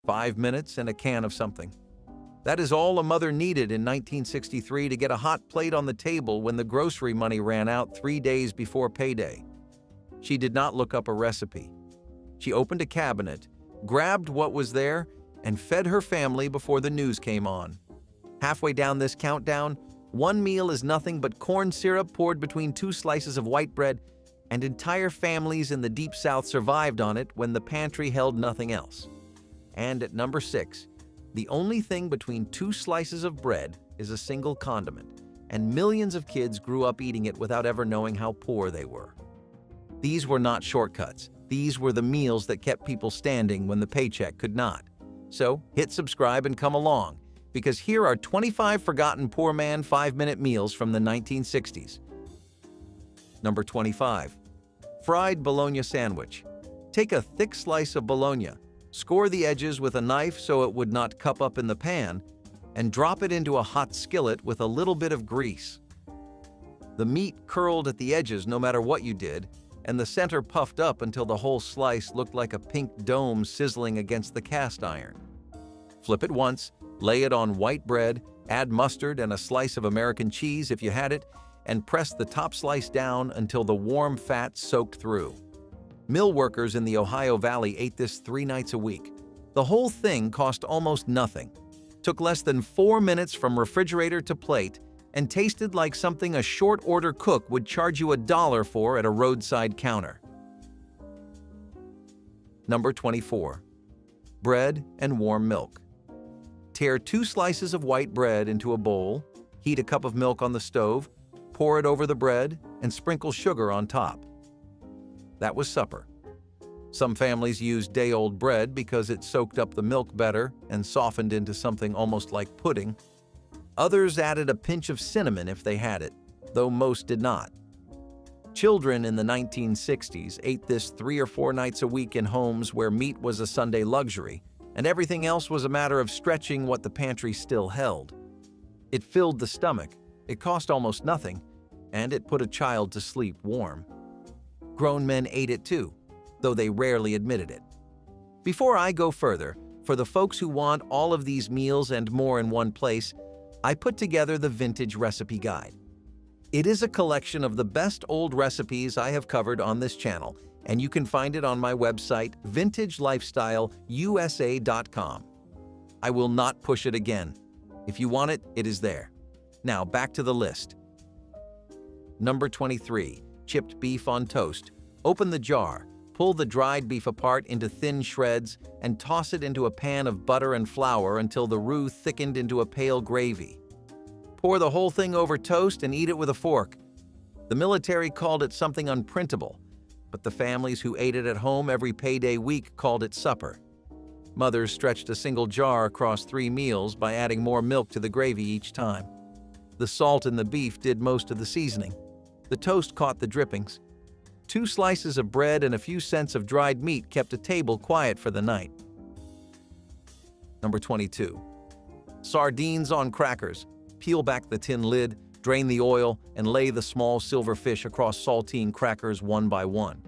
5 minutes and a can of something. That is all a mother needed in 1963 to get a hot plate on the table when the grocery money ran out 3 days before payday. She did not look up a recipe. She opened a cabinet, grabbed what was there, and fed her family before the news came on. Halfway down this countdown, one meal is nothing but corn syrup poured between 2 slices of white bread, and entire families in the Deep South survived on it when the pantry held nothing else. And at number 6, the only thing between 2 slices of bread is a single condiment, and millions of kids grew up eating it without ever knowing how poor they were. These were not shortcuts. These were the meals that kept people standing when the paycheck could not. So hit subscribe and come along, because here are 25 forgotten poor man 5-minute meals from the 1960s. Number 25. Fried bologna sandwich. Take a thick slice of bologna, score the edges with a knife so it would not cup up in the pan, and drop it into a hot skillet with a little bit of grease. The meat curled at the edges no matter what you did, and the center puffed up until the whole slice looked like a pink dome sizzling against the cast iron. Flip it once, lay it on white bread, add mustard and a slice of American cheese if you had it, and press the top slice down until the warm fat soaked through. Mill workers in the Ohio Valley ate this 3 nights a week. The whole thing cost almost nothing, took less than 4 minutes from refrigerator to plate, and tasted like something a short-order cook would charge you $1 for at a roadside counter. Number 24. Bread and warm milk. Tear 2 slices of white bread into a bowl, heat a cup of milk on the stove, pour it over the bread, and sprinkle sugar on top. That was supper. Some families used day-old bread because it soaked up the milk better and softened into something almost like pudding. Others added a pinch of cinnamon if they had it, though most did not. Children in the 1960s ate this 3 or 4 nights a week in homes where meat was a Sunday luxury, and everything else was a matter of stretching what the pantry still held. It filled the stomach, it cost almost nothing, and it put a child to sleep warm. Grown men ate it too, though they rarely admitted it. Before I go further, for the folks who want all of these meals and more in one place, I put together the Vintage Recipe Guide. It is a collection of the best old recipes I have covered on this channel, and you can find it on my website, vintagelifestyleusa.com. I will not push it again. If you want it, it is there. Now back to the list. Number 23. Chipped beef on toast. Open the jar, pull the dried beef apart into thin shreds, and toss it into a pan of butter and flour until the roux thickened into a pale gravy. Pour the whole thing over toast and eat it with a fork. The military called it something unprintable, but the families who ate it at home every payday week called it supper. Mothers stretched a single jar across 3 meals by adding more milk to the gravy each time. The salt in the beef did most of the seasoning. The toast caught the drippings. 2 slices of bread and a few cents of dried meat kept a table quiet for the night. Number 22. Sardines on crackers. Peel back the tin lid, drain the oil, and lay the small silver fish across saltine crackers one by one.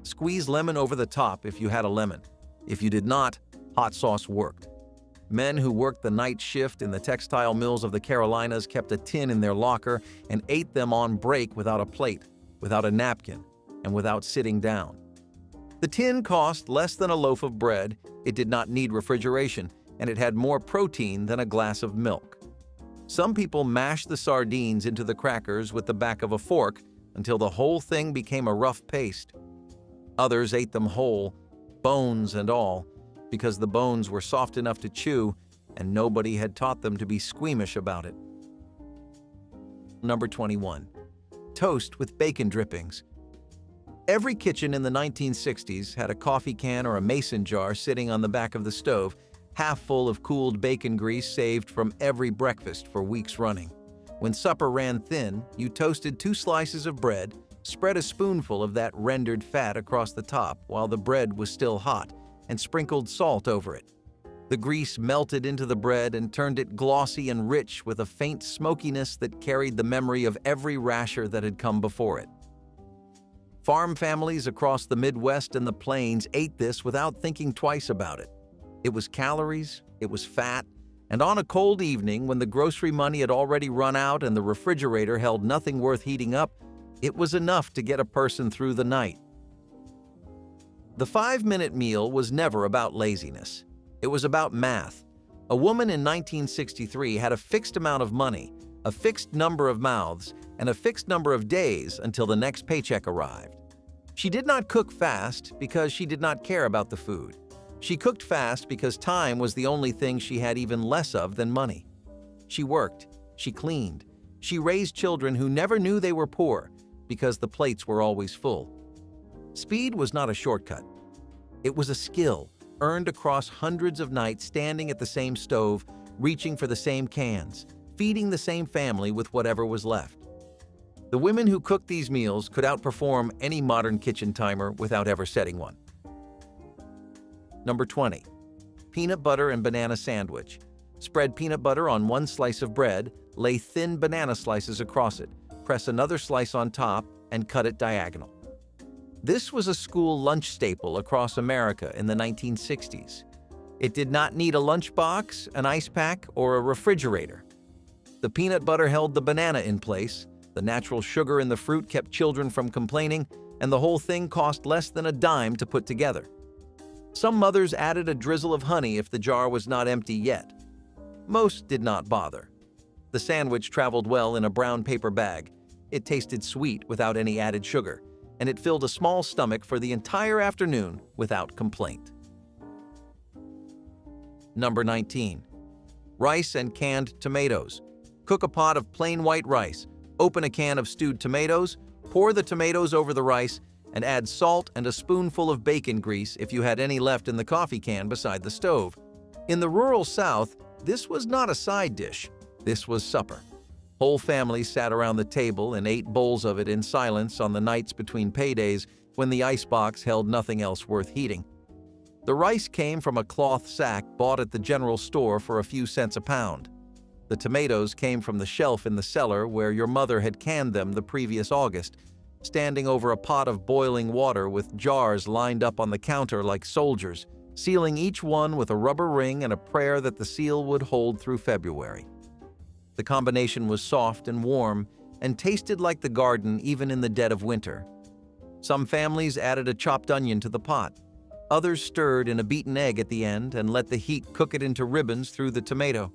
Squeeze lemon over the top if you had a lemon. If you did not, hot sauce worked. Men who worked the night shift in the textile mills of the Carolinas kept a tin in their locker and ate them on break without a plate, without a napkin, and without sitting down. The tin cost less than a loaf of bread, it did not need refrigeration, and it had more protein than a glass of milk. Some people mashed the sardines into the crackers with the back of a fork until the whole thing became a rough paste. Others ate them whole, bones and all, because the bones were soft enough to chew and nobody had taught them to be squeamish about it. Number 21. Toast with bacon drippings. Every kitchen in the 1960s had a coffee can or a mason jar sitting on the back of the stove, half full of cooled bacon grease saved from every breakfast for weeks running. When supper ran thin, you toasted 2 slices of bread, spread a spoonful of that rendered fat across the top while the bread was still hot, and sprinkled salt over it. The grease melted into the bread and turned it glossy and rich with a faint smokiness that carried the memory of every rasher that had come before it. Farm families across the Midwest and the Plains ate this without thinking twice about it. It was calories, it was fat, and on a cold evening when the grocery money had already run out and the refrigerator held nothing worth heating up, it was enough to get a person through the night. The 5-minute meal was never about laziness. It was about math. A woman in 1963 had a fixed amount of money, a fixed number of mouths, and a fixed number of days until the next paycheck arrived. She did not cook fast because she did not care about the food. She cooked fast because time was the only thing she had even less of than money. She worked, she cleaned, she raised children who never knew they were poor because the plates were always full. Speed was not a shortcut. It was a skill earned across hundreds of nights standing at the same stove, reaching for the same cans, feeding the same family with whatever was left. The women who cooked these meals could outperform any modern kitchen timer without ever setting one. Number 20. Peanut butter and banana sandwich. Spread peanut butter on one slice of bread, lay thin banana slices across it, press another slice on top, and cut it diagonal. This was a school lunch staple across America in the 1960s. It did not need a lunchbox, an ice pack, or a refrigerator. The peanut butter held the banana in place, the natural sugar in the fruit kept children from complaining, and the whole thing cost less than a dime to put together. Some mothers added a drizzle of honey if the jar was not empty yet. Most did not bother. The sandwich traveled well in a brown paper bag. It tasted sweet without any added sugar, and it filled a small stomach for the entire afternoon without complaint. Number 19. Rice and canned tomatoes. Cook a pot of plain white rice, open a can of stewed tomatoes, pour the tomatoes over the rice, and add salt and a spoonful of bacon grease if you had any left in the coffee can beside the stove. In the rural South, this was not a side dish. This was supper. Whole families sat around the table and ate bowls of it in silence on the nights between paydays when the icebox held nothing else worth heating. The rice came from a cloth sack bought at the general store for a few cents a pound. The tomatoes came from the shelf in the cellar where your mother had canned them the previous August, standing over a pot of boiling water with jars lined up on the counter like soldiers, sealing each one with a rubber ring and a prayer that the seal would hold through February. The combination was soft and warm and tasted like the garden even in the dead of winter. Some families added a chopped onion to the pot. Others stirred in a beaten egg at the end and let the heat cook it into ribbons through the tomato.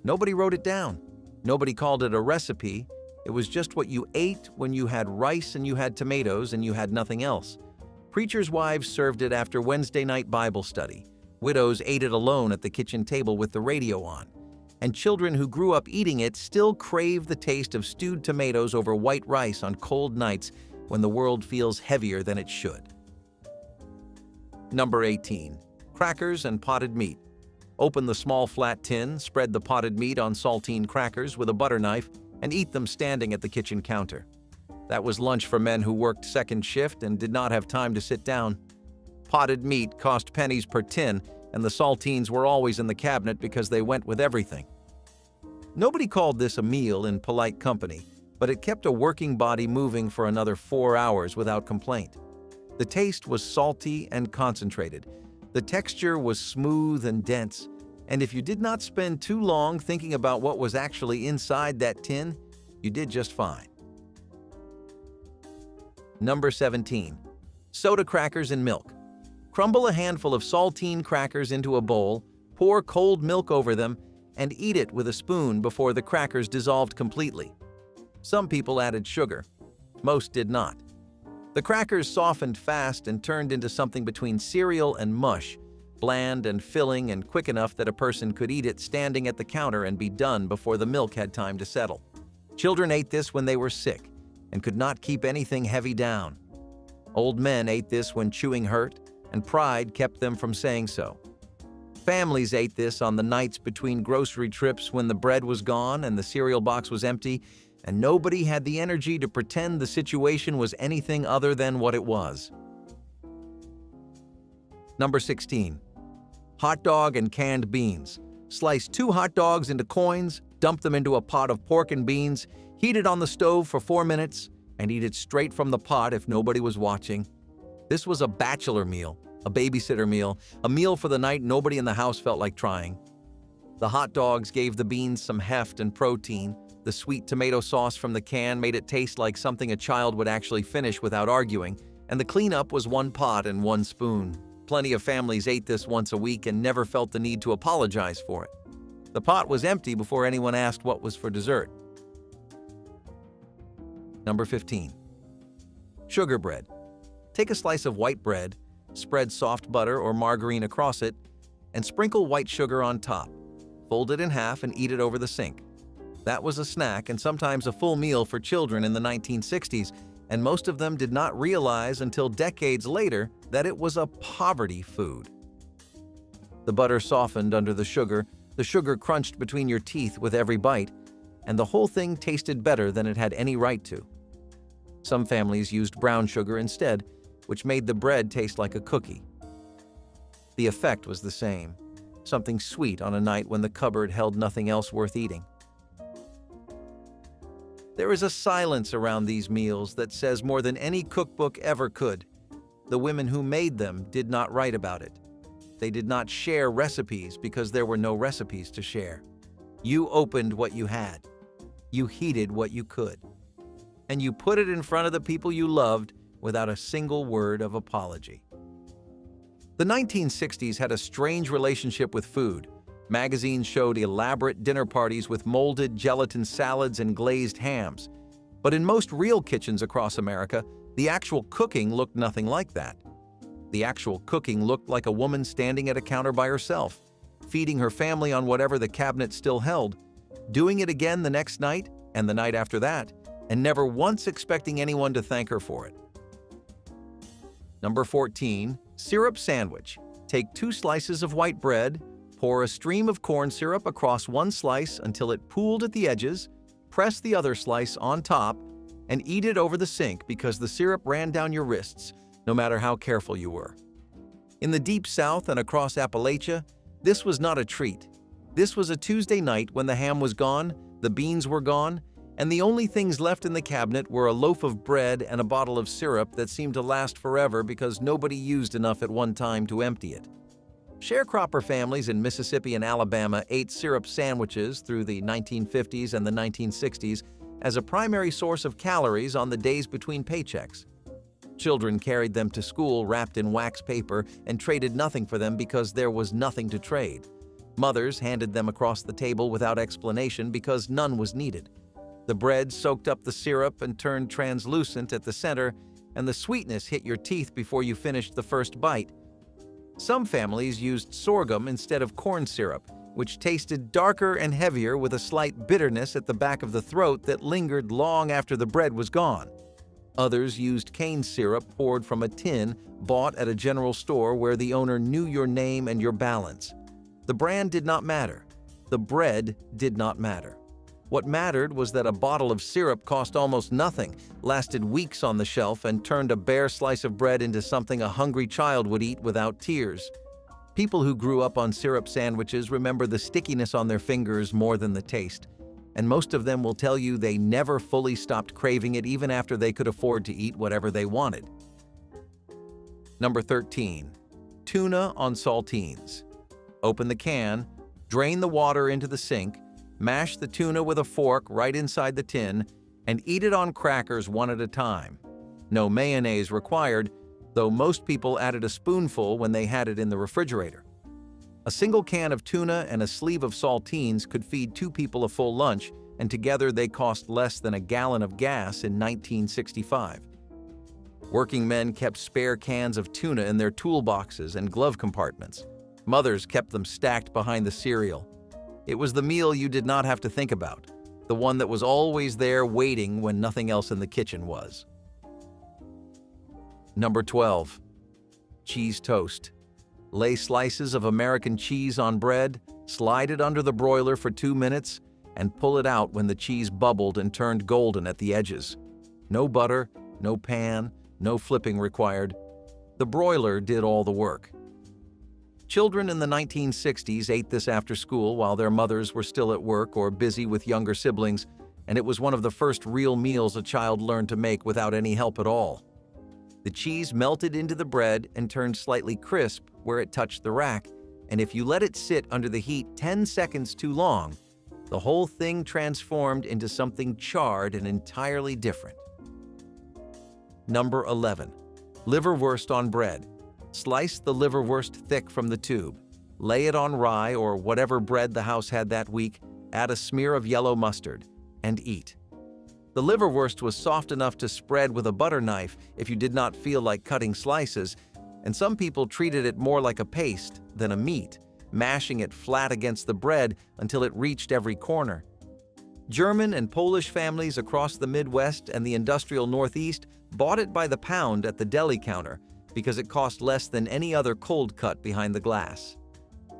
Nobody wrote it down. Nobody called it a recipe. It was just what you ate when you had rice and you had tomatoes and you had nothing else. Preachers' wives served it after Wednesday night Bible study. Widows ate it alone at the kitchen table with the radio on. And children who grew up eating it still crave the taste of stewed tomatoes over white rice on cold nights when the world feels heavier than it should. Number 18. Crackers and potted meat. Open the small flat tin, spread the potted meat on saltine crackers with a butter knife, and eat them standing at the kitchen counter. That was lunch for men who worked second shift and did not have time to sit down. Potted meat cost pennies per tin, and the saltines were always in the cabinet because they went with everything. Nobody called this a meal in polite company, but it kept a working body moving for another 4 hours without complaint. The taste was salty and concentrated. The texture was smooth and dense, and if you did not spend too long thinking about what was actually inside that tin, you did just fine. Number 17. Soda crackers and milk. Crumble a handful of saltine crackers into a bowl, pour cold milk over them, and eat it with a spoon before the crackers dissolved completely. Some people added sugar. Most did not. The crackers softened fast and turned into something between cereal and mush, bland and filling and quick enough that a person could eat it standing at the counter and be done before the milk had time to settle. Children ate this when they were sick and could not keep anything heavy down. Old men ate this when chewing hurt, and pride kept them from saying so. Families ate this on the nights between grocery trips when the bread was gone and the cereal box was empty, and nobody had the energy to pretend the situation was anything other than what it was. Number 16. Hot dog and canned beans. Slice 2 hot dogs into coins, dump them into a pot of pork and beans, heat it on the stove for 4 minutes, and eat it straight from the pot if nobody was watching. This was a bachelor meal, a babysitter meal, a meal for the night nobody in the house felt like trying. The hot dogs gave the beans some heft and protein. The sweet tomato sauce from the can made it taste like something a child would actually finish without arguing, and the cleanup was one pot and one spoon. Plenty of families ate this once a week and never felt the need to apologize for it. The pot was empty before anyone asked what was for dessert. Number 15. Sugar bread. Take a slice of white bread, spread soft butter or margarine across it, and sprinkle white sugar on top. Fold it in half and eat it over the sink. That was a snack and sometimes a full meal for children in the 1960s, and most of them did not realize until decades later that it was a poverty food. The butter softened under the sugar crunched between your teeth with every bite, and the whole thing tasted better than it had any right to. Some families used brown sugar instead, which made the bread taste like a cookie. The effect was the same, something sweet on a night when the cupboard held nothing else worth eating. There is a silence around these meals that says more than any cookbook ever could. The women who made them did not write about it. They did not share recipes because there were no recipes to share. You opened what you had. You heated what you could. And you put it in front of the people you loved without a single word of apology. The 1960s had a strange relationship with food. Magazines showed elaborate dinner parties with molded gelatin salads and glazed hams. But in most real kitchens across America, the actual cooking looked nothing like that. The actual cooking looked like a woman standing at a counter by herself, feeding her family on whatever the cabinet still held, doing it again the next night and the night after that, and never once expecting anyone to thank her for it. Number 14. Syrup sandwich. Take 2 slices of white bread, pour a stream of corn syrup across one slice until it pooled at the edges, press the other slice on top, and eat it over the sink because the syrup ran down your wrists, no matter how careful you were. In the Deep South and across Appalachia, this was not a treat. This was a Tuesday night when the ham was gone, the beans were gone, and the only things left in the cabinet were a loaf of bread and a bottle of syrup that seemed to last forever because nobody used enough at one time to empty it. Sharecropper families in Mississippi and Alabama ate syrup sandwiches through the 1950s and the 1960s as a primary source of calories on the days between paychecks. Children carried them to school wrapped in wax paper and traded nothing for them because there was nothing to trade. Mothers handed them across the table without explanation because none was needed. The bread soaked up the syrup and turned translucent at the center, and the sweetness hit your teeth before you finished the first bite. Some families used sorghum instead of corn syrup, which tasted darker and heavier with a slight bitterness at the back of the throat that lingered long after the bread was gone. Others used cane syrup poured from a tin bought at a general store where the owner knew your name and your balance. The brand did not matter. The bread did not matter. What mattered was that a bottle of syrup cost almost nothing, lasted weeks on the shelf, and turned a bare slice of bread into something a hungry child would eat without tears. People who grew up on syrup sandwiches remember the stickiness on their fingers more than the taste, and most of them will tell you they never fully stopped craving it even after they could afford to eat whatever they wanted. Number 13. Tuna on saltines. Open the can, drain the water into the sink, mash the tuna with a fork right inside the tin, and eat it on crackers one at a time. No mayonnaise required, though most people added a spoonful when they had it in the refrigerator. A single can of tuna and a sleeve of saltines could feed 2 people a full lunch, and together they cost less than a gallon of gas in 1965. Working men kept spare cans of tuna in their toolboxes and glove compartments. Mothers kept them stacked behind the cereal. It was the meal you did not have to think about, the one that was always there waiting when nothing else in the kitchen was. Number 12. Cheese toast. Lay slices of American cheese on bread, slide it under the broiler for 2 minutes, and pull it out when the cheese bubbled and turned golden at the edges. No butter, no pan, no flipping required. The broiler did all the work. Children in the 1960s ate this after school while their mothers were still at work or busy with younger siblings, and it was one of the first real meals a child learned to make without any help at all. The cheese melted into the bread and turned slightly crisp where it touched the rack, and if you let it sit under the heat 10 seconds too long, the whole thing transformed into something charred and entirely different. Number 11. Liverwurst on bread. Slice the liverwurst thick from the tube. Lay it on rye or whatever bread the house had that week, add a smear of yellow mustard, and eat. The liverwurst was soft enough to spread with a butter knife if you did not feel like cutting slices, and some people treated it more like a paste than a meat, mashing it flat against the bread until it reached every corner. German and Polish families across the Midwest and the industrial Northeast bought it by the pound at the deli counter because it cost less than any other cold cut behind the glass.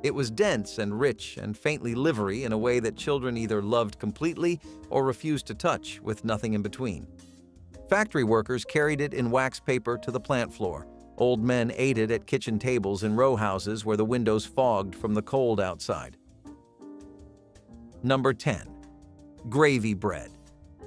It was dense and rich and faintly livery in a way that children either loved completely or refused to touch, with nothing in between. Factory workers carried it in wax paper to the plant floor. Old men ate it at kitchen tables in row houses where the windows fogged from the cold outside. Number 10. Gravy bread.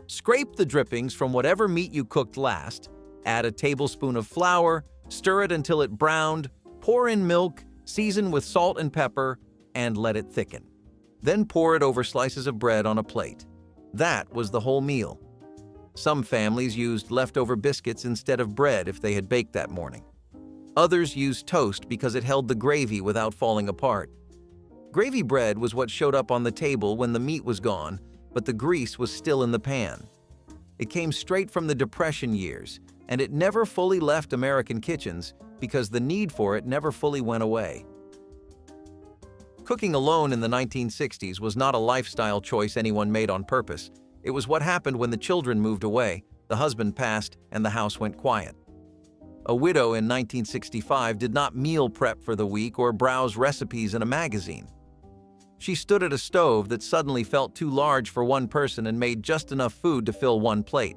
Scrape the drippings from whatever meat you cooked last, add a tablespoon of flour, stir it until it browned, pour in milk, season with salt and pepper, and let it thicken. Then pour it over slices of bread on a plate. That was the whole meal. Some families used leftover biscuits instead of bread if they had baked that morning. Others used toast because it held the gravy without falling apart. Gravy bread was what showed up on the table when the meat was gone, but the grease was still in the pan. It came straight from the Depression years, and it never fully left American kitchens because the need for it never fully went away. Cooking alone in the 1960s was not a lifestyle choice anyone made on purpose. It was what happened when the children moved away, the husband passed, and the house went quiet. A widow in 1965 did not meal prep for the week or browse recipes in a magazine. She stood at a stove that suddenly felt too large for one person and made just enough food to fill one plate.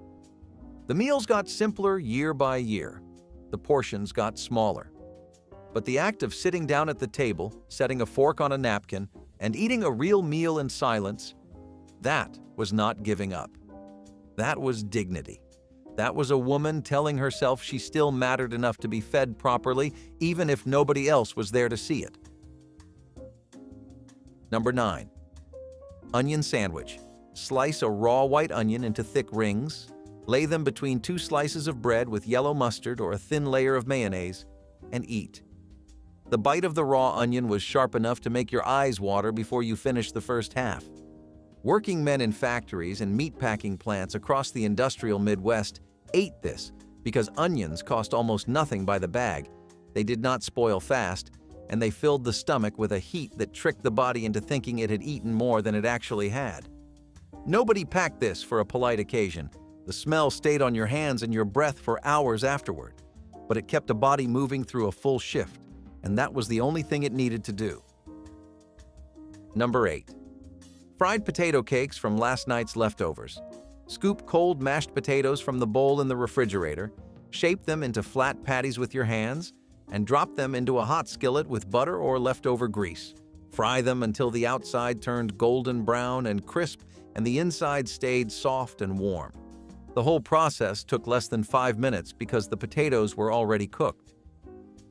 The meals got simpler year by year. The portions got smaller. But the act of sitting down at the table, setting a fork on a napkin, and eating a real meal in silence, that was not giving up. That was dignity. That was a woman telling herself she still mattered enough to be fed properly, even if nobody else was there to see it. Number 9. Onion sandwich. Slice a raw white onion into thick rings, lay them between 2 slices of bread with yellow mustard or a thin layer of mayonnaise, and eat. The bite of the raw onion was sharp enough to make your eyes water before you finished the first half. Working men in factories and meatpacking plants across the industrial Midwest ate this because onions cost almost nothing by the bag, they did not spoil fast, and they filled the stomach with a heat that tricked the body into thinking it had eaten more than it actually had. Nobody packed this for a polite occasion. The smell stayed on your hands and your breath for hours afterward, but it kept a body moving through a full shift, and that was the only thing it needed to do. Number 8. Fried potato cakes from last night's leftovers. Scoop cold mashed potatoes from the bowl in the refrigerator, shape them into flat patties with your hands, and drop them into a hot skillet with butter or leftover grease. Fry them until the outside turned golden brown and crisp and the inside stayed soft and warm. The whole process took less than 5 minutes because the potatoes were already cooked.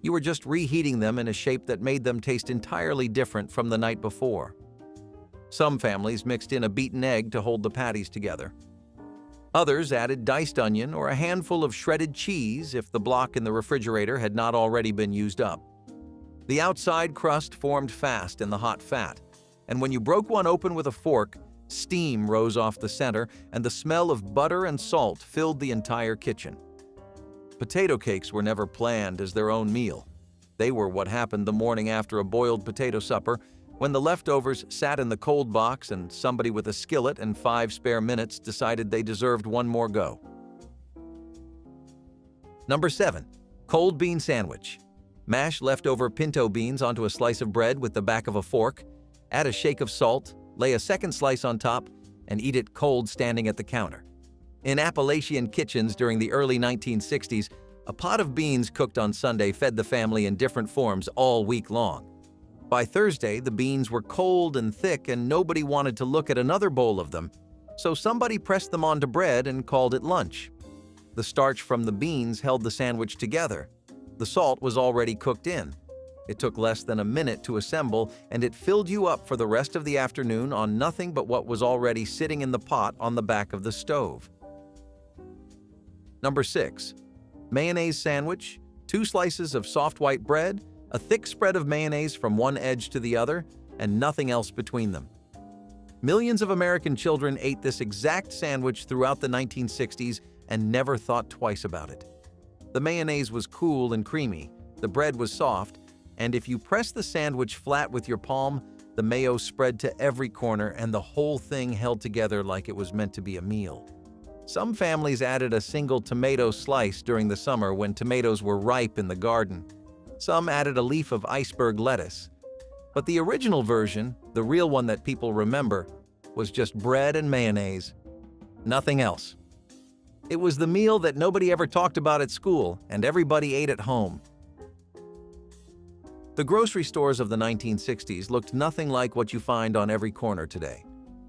You were just reheating them in a shape that made them taste entirely different from the night before. Some families mixed in a beaten egg to hold the patties together. Others added diced onion or a handful of shredded cheese if the block in the refrigerator had not already been used up. The outside crust formed fast in the hot fat, and when you broke one open with a fork, steam rose off the center and the smell of butter and salt filled the entire kitchen. Potato cakes were never planned as their own meal. They were what happened the morning after a boiled potato supper, when the leftovers sat in the cold box and somebody with a skillet and 5 spare minutes decided they deserved one more go. Number 7. Cold bean sandwich. Mash leftover pinto beans onto a slice of bread with the back of a fork, add a shake of salt, lay a second slice on top, and eat it cold standing at the counter. In Appalachian kitchens during the early 1960s, a pot of beans cooked on Sunday fed the family in different forms all week long. By Thursday, the beans were cold and thick and nobody wanted to look at another bowl of them, so somebody pressed them onto bread and called it lunch. The starch from the beans held the sandwich together. The salt was already cooked in. It took less than a minute to assemble, and it filled you up for the rest of the afternoon on nothing but what was already sitting in the pot on the back of the stove. Number 6. Mayonnaise sandwich, 2 slices of soft white bread, a thick spread of mayonnaise from one edge to the other, and nothing else between them. Millions of American children ate this exact sandwich throughout the 1960s and never thought twice about it. The mayonnaise was cool and creamy, the bread was soft, and if you pressed the sandwich flat with your palm, the mayo spread to every corner and the whole thing held together like it was meant to be a meal. Some families added a single tomato slice during the summer when tomatoes were ripe in the garden. Some added a leaf of iceberg lettuce. But the original version, the real one that people remember, was just bread and mayonnaise. Nothing else. It was the meal that nobody ever talked about at school and everybody ate at home. The grocery stores of the 1960s looked nothing like what you find on every corner today.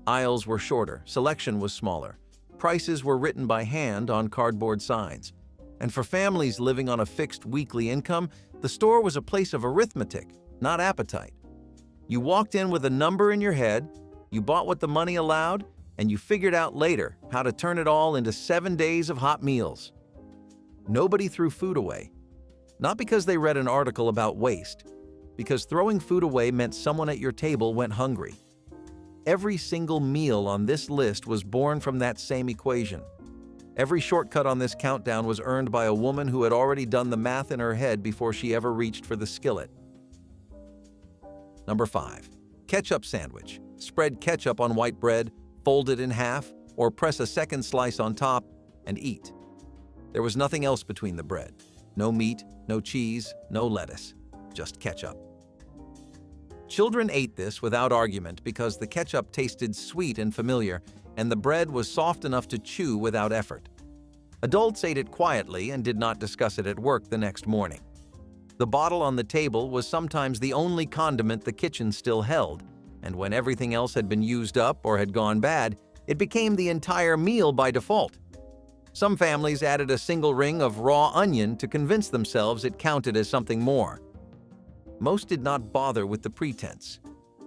Aisles were shorter, selection was smaller. Prices were written by hand on cardboard signs. And for families living on a fixed weekly income, the store was a place of arithmetic, not appetite. You walked in with a number in your head, you bought what the money allowed, and you figured out later how to turn it all into 7 days of hot meals. Nobody threw food away. Not because they read an article about waste, because throwing food away meant someone at your table went hungry. Every single meal on this list was born from that same equation. Every shortcut on this countdown was earned by a woman who had already done the math in her head before she ever reached for the skillet. Number 5. Ketchup sandwich. Spread ketchup on white bread, fold it in half, or press a second slice on top, and eat. There was nothing else between the bread. No meat, no cheese, no lettuce. Just ketchup. Children ate this without argument because the ketchup tasted sweet and familiar, and the bread was soft enough to chew without effort. Adults ate it quietly and did not discuss it at work the next morning. The bottle on the table was sometimes the only condiment the kitchen still held, and when everything else had been used up or had gone bad, it became the entire meal by default. Some families added a single ring of raw onion to convince themselves it counted as something more. Most did not bother with the pretense.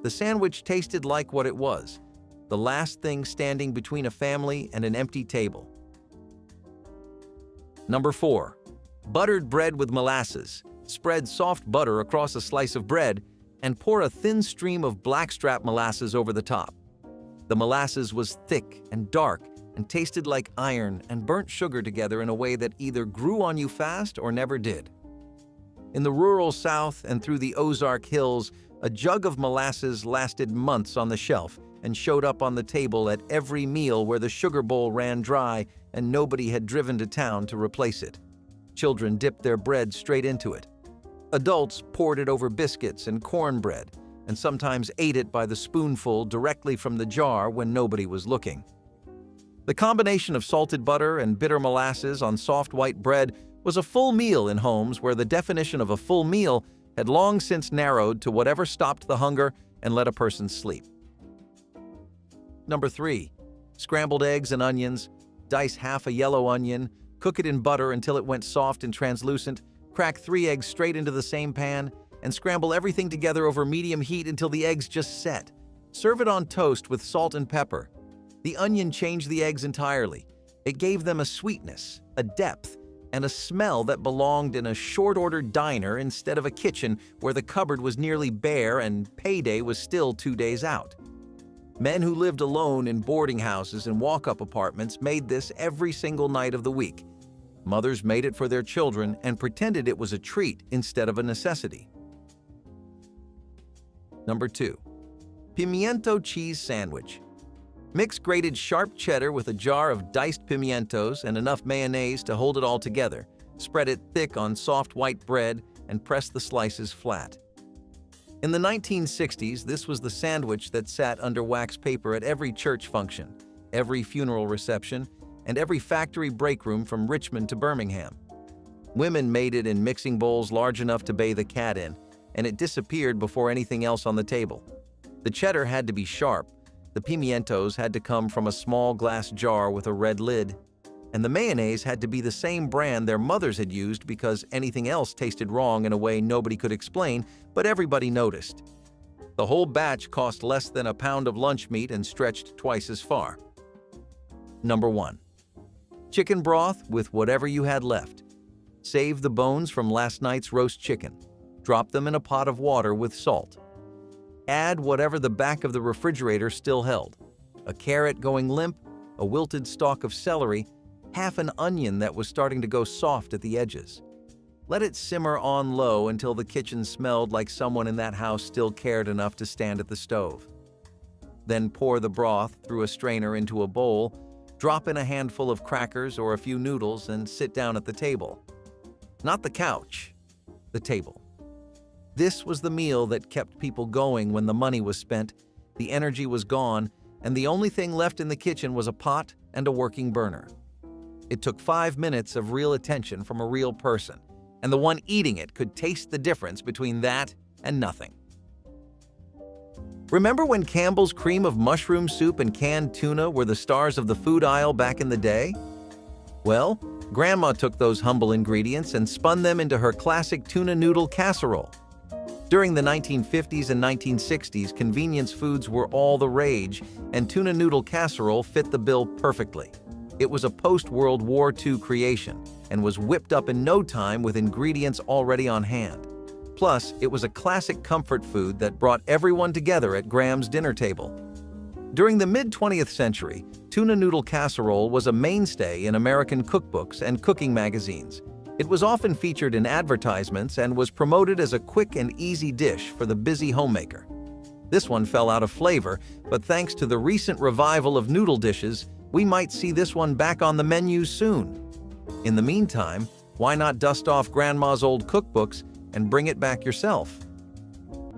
The sandwich tasted like what it was, the last thing standing between a family and an empty table. Number 4. Buttered bread with molasses. Spread soft butter across a slice of bread and pour a thin stream of blackstrap molasses over the top. The molasses was thick and dark and tasted like iron and burnt sugar together in a way that either grew on you fast or never did. In the rural South and through the Ozark Hills, a jug of molasses lasted months on the shelf and showed up on the table at every meal where the sugar bowl ran dry and nobody had driven to town to replace it. Children dipped their bread straight into it. Adults poured it over biscuits and cornbread, and sometimes ate it by the spoonful directly from the jar when nobody was looking. The combination of salted butter and bitter molasses on soft white bread was a full meal in homes where the definition of a full meal had long since narrowed to whatever stopped the hunger and let a person sleep. Number 3. Scrambled eggs and onions. Dice half a yellow onion, cook it in butter until it went soft and translucent, crack 3 eggs straight into the same pan, and scramble everything together over medium heat until the eggs just set. Serve it on toast with salt and pepper. The onion changed the eggs entirely. It gave them a sweetness, a depth, and a smell that belonged in a short-order diner instead of a kitchen where the cupboard was nearly bare and payday was still 2 days out. Men who lived alone in boarding houses and walk-up apartments made this every single night of the week. Mothers made it for their children and pretended it was a treat instead of a necessity. Number 2. Pimiento cheese sandwich. Mix grated sharp cheddar with a jar of diced pimientos and enough mayonnaise to hold it all together. Spread it thick on soft white bread and press the slices flat. In the 1960s, this was the sandwich that sat under wax paper at every church function, every funeral reception, and every factory break room from Richmond to Birmingham. Women made it in mixing bowls large enough to bathe a cat in, and it disappeared before anything else on the table. The cheddar had to be sharp, the pimientos had to come from a small glass jar with a red lid, And the mayonnaise had to be the same brand their mothers had used because anything else tasted wrong in a way nobody could explain, but everybody noticed. The whole batch cost less than a pound of lunch meat and stretched twice as far. Number 1. Chicken broth with whatever you had left. Save the bones from last night's roast chicken. Drop them in a pot of water with salt. Add whatever the back of the refrigerator still held. A carrot going limp, a wilted stalk of celery, half an onion that was starting to go soft at the edges. Let it simmer on low until the kitchen smelled like someone in that house still cared enough to stand at the stove. Then pour the broth through a strainer into a bowl, drop in a handful of crackers or a few noodles, and sit down at the table. Not the couch, the table. This was the meal that kept people going when the money was spent, the energy was gone, and the only thing left in the kitchen was a pot and a working burner. It took 5 minutes of real attention from a real person, and the one eating it could taste the difference between that and nothing. Remember when Campbell's cream of mushroom soup and canned tuna were the stars of the food aisle back in the day? Well, Grandma took those humble ingredients and spun them into her classic tuna noodle casserole. During the 1950s and 1960s, convenience foods were all the rage, and tuna noodle casserole fit the bill perfectly. It was a post-World War II creation and was whipped up in no time with ingredients already on hand. Plus, it was a classic comfort food that brought everyone together at Graham's dinner table. During the mid-20th century, tuna noodle casserole was a mainstay in American cookbooks and cooking magazines. It was often featured in advertisements and was promoted as a quick and easy dish for the busy homemaker. This one fell out of flavor, but thanks to the recent revival of noodle dishes, we might see this one back on the menu soon. In the meantime, why not dust off Grandma's old cookbooks and bring it back yourself?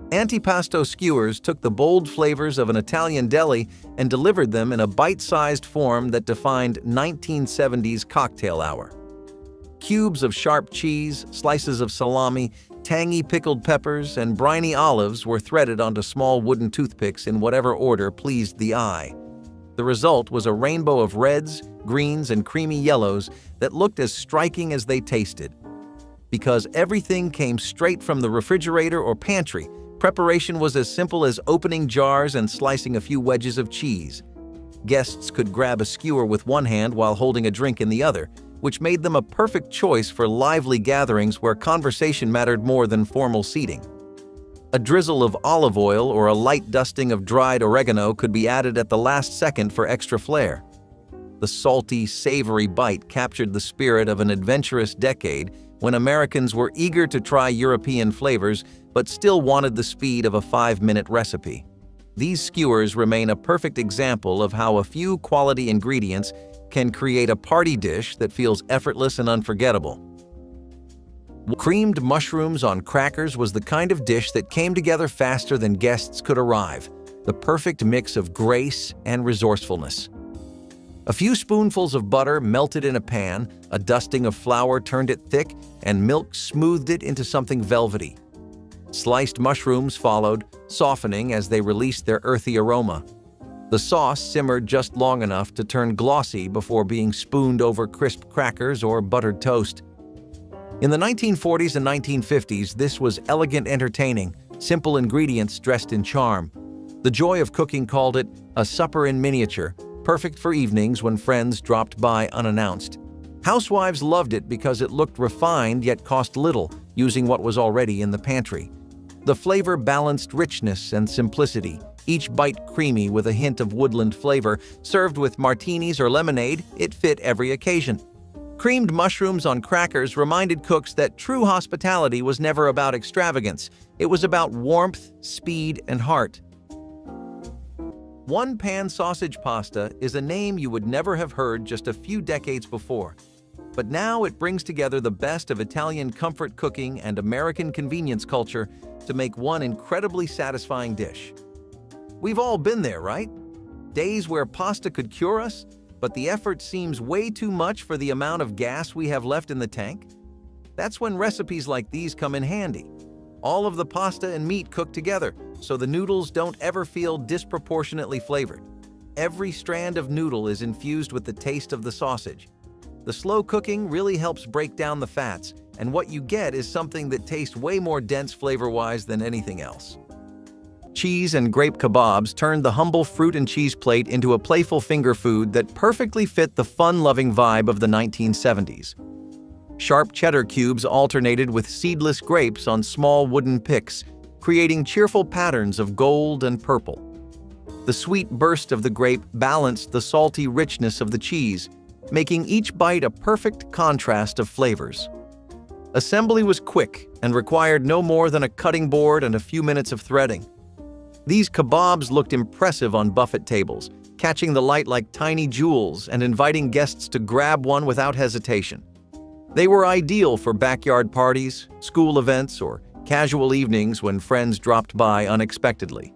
Antipasto skewers took the bold flavors of an Italian deli and delivered them in a bite-sized form that defined 1970s cocktail hour. Cubes of sharp cheese, slices of salami, tangy pickled peppers, and briny olives were threaded onto small wooden toothpicks in whatever order pleased the eye. The result was a rainbow of reds, greens, and creamy yellows that looked as striking as they tasted. Because everything came straight from the refrigerator or pantry, preparation was as simple as opening jars and slicing a few wedges of cheese. Guests could grab a skewer with one hand while holding a drink in the other, which made them a perfect choice for lively gatherings where conversation mattered more than formal seating. A drizzle of olive oil or a light dusting of dried oregano could be added at the last second for extra flair. The salty, savory bite captured the spirit of an adventurous decade when Americans were eager to try European flavors but still wanted the speed of a 5-minute recipe. These skewers remain a perfect example of how a few quality ingredients can create a party dish that feels effortless and unforgettable. Creamed mushrooms on crackers was the kind of dish that came together faster than guests could arrive, the perfect mix of grace and resourcefulness. A few spoonfuls of butter melted in a pan, a dusting of flour turned it thick, and milk smoothed it into something velvety. Sliced mushrooms followed, softening as they released their earthy aroma. The sauce simmered just long enough to turn glossy before being spooned over crisp crackers or buttered toast. In the 1940s and 1950s, this was elegant entertaining, simple ingredients dressed in charm. The joy of cooking called it a supper in miniature, perfect for evenings when friends dropped by unannounced. Housewives loved it because it looked refined yet cost little, using what was already in the pantry. The flavor balanced richness and simplicity, each bite creamy with a hint of woodland flavor. Served with martinis or lemonade, it fit every occasion. Creamed mushrooms on crackers reminded cooks that true hospitality was never about extravagance. It was about warmth, speed, and heart. One-pan sausage pasta is a name you would never have heard just a few decades before. But now it brings together the best of Italian comfort cooking and American convenience culture to make one incredibly satisfying dish. We've all been there, right? Days where pasta could cure us, but the effort seems way too much for the amount of gas we have left in the tank? That's when recipes like these come in handy. All of the pasta and meat cook together, so the noodles don't ever feel disproportionately flavored. Every strand of noodle is infused with the taste of the sausage. The slow cooking really helps break down the fats, and what you get is something that tastes way more dense flavor-wise than anything else. Cheese and grape kebabs turned the humble fruit and cheese plate into a playful finger food that perfectly fit the fun-loving vibe of the 1970s. Sharp cheddar cubes alternated with seedless grapes on small wooden picks, creating cheerful patterns of gold and purple. The sweet burst of the grape balanced the salty richness of the cheese, making each bite a perfect contrast of flavors. Assembly was quick and required no more than a cutting board and a few minutes of threading. These kebabs looked impressive on buffet tables, catching the light like tiny jewels and inviting guests to grab one without hesitation. They were ideal for backyard parties, school events, or casual evenings when friends dropped by unexpectedly.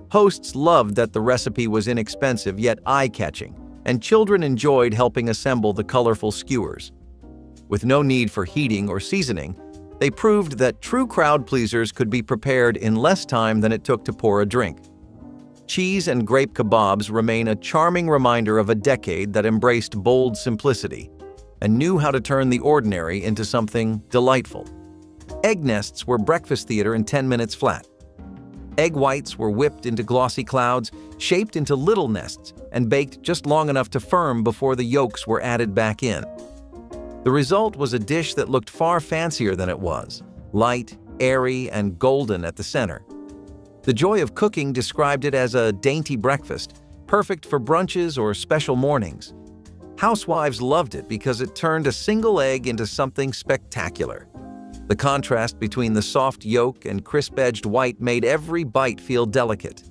Hosts loved that the recipe was inexpensive yet eye-catching, and children enjoyed helping assemble the colorful skewers. With no need for heating or seasoning, they proved that true crowd pleasers could be prepared in less time than it took to pour a drink. Cheese and grape kebabs remain a charming reminder of a decade that embraced bold simplicity and knew how to turn the ordinary into something delightful. Egg nests were breakfast theater in 10 minutes flat. Egg whites were whipped into glossy clouds, shaped into little nests, and baked just long enough to firm before the yolks were added back in. The result was a dish that looked far fancier than it was, light, airy, and golden at the center. The Joy of Cooking described it as a dainty breakfast, perfect for brunches or special mornings. Housewives loved it because it turned a single egg into something spectacular. The contrast between the soft yolk and crisp-edged white made every bite feel delicate.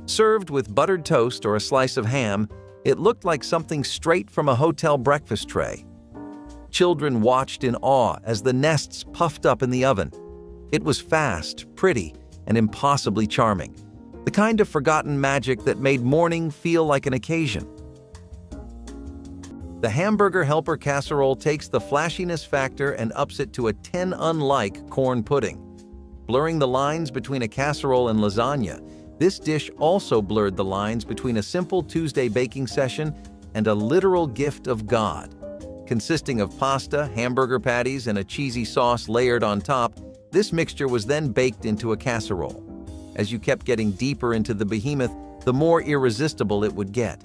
Served with buttered toast or a slice of ham, it looked like something straight from a hotel breakfast tray. Children watched in awe as the nests puffed up in the oven. It was fast, pretty, and impossibly charming, the kind of forgotten magic that made morning feel like an occasion. The hamburger helper casserole takes the flashiness factor and ups it to a 10-unlike corn pudding. Blurring the lines between a casserole and lasagna, this dish also blurred the lines between a simple Tuesday baking session and a literal gift of God. Consisting of pasta, hamburger patties, and a cheesy sauce layered on top, this mixture was then baked into a casserole. As you kept getting deeper into the behemoth, the more irresistible it would get.